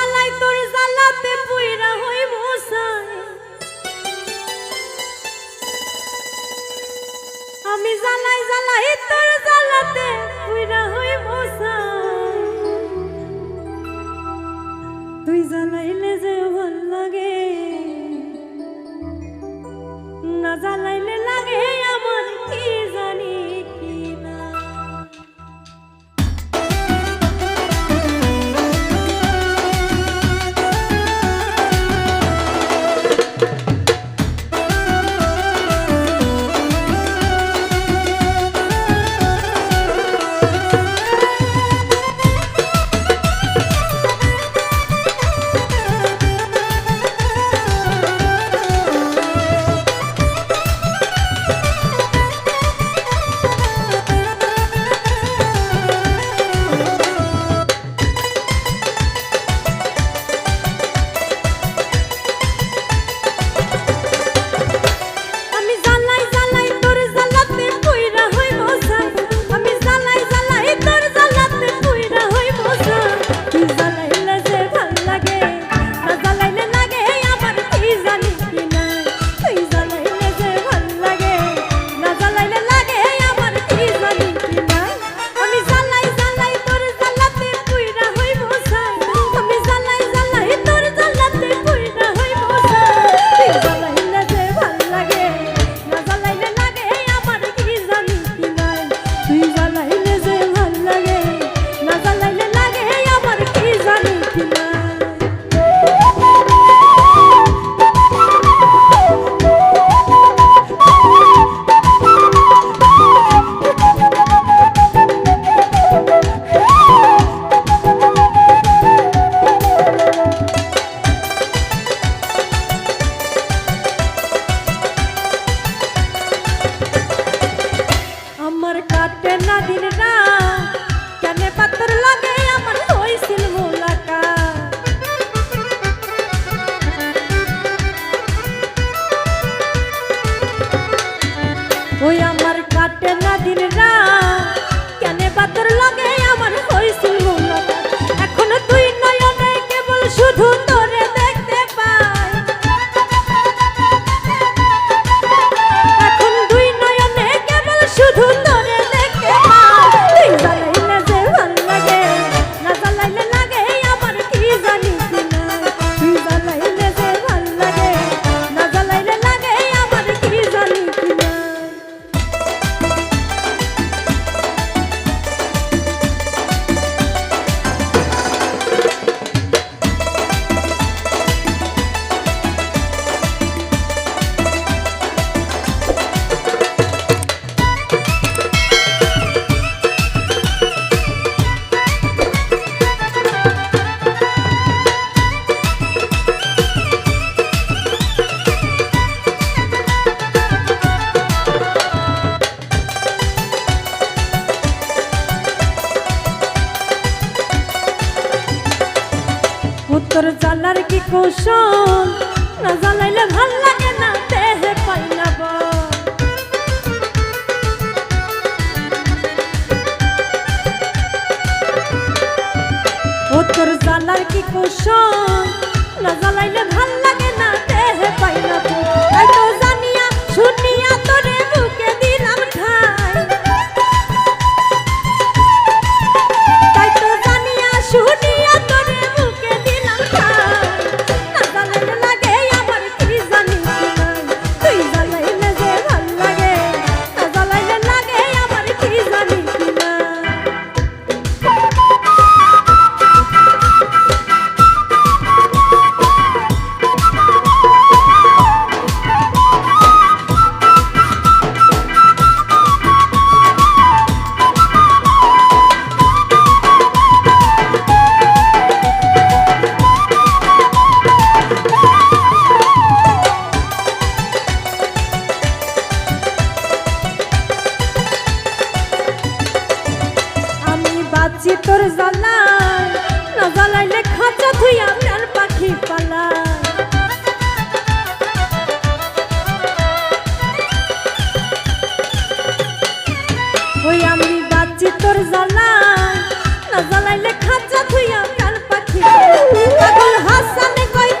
জ্বালাই তোর জ্বালাতে পুইরা হইব সাই, আমি জ্বালাই জ্বালাই তোর জ্বালাতে পুইরা হইব সাই। তুই জ্বালাইলে যে ভাল লাগে, না জ্বালাইলে লাগে আমার কি জানি কি না। ওই আমার কাটে না দিন রাত, কেনে পাতর লাগে আমার হইছিল মুলাকাত। এখনো তুই নয়নে কেবল শুধু তোরে দেখতে পাই, এখন দুই নয়নে কেবল শুধু তোরে দেখতে পাই। তুই জ্বালাইলে যে ভাল লাগে, না জ্বালাইলে লাগে আমার কি জানি কি না। তুই জ্বালাইলে যে ভাল লাগে, না জ্বালাইলে লাগে আমার কি জানি কি না। তোর জ্বালার কি কৌশল, না জ্বালাইলে ভাল লাগে না দেহে পাই না বল। ও তোর জ্বালার কি কৌশল, না জ্বালাইলে ভাল লাগে না দেহে পাই না বল। তাই তো জানিয়া শুনিয়া তোরে বুকে দিলাম ঠাই, তাই তো জানিয়া শুনিয়া তোরে বুকে দিলাম ঠাই। না জ্বালাইলে লাগে আমার কি জানি কি নাই। তুই জ্বালাইলে যে ভাল লাগে, না জ্বালাইলে লাগে আমার কি জানি কি নাই। তোর জ্বালাই, না জ্বালাইলে খাঁচা থুইয়া প্রাণ পাখি পালায়। ওই আমি বাঁচি তোর জ্বালাই, না জ্বালাইলে খাঁচা থুইয়া প্রাণ পাখি পাগল হাসান কয়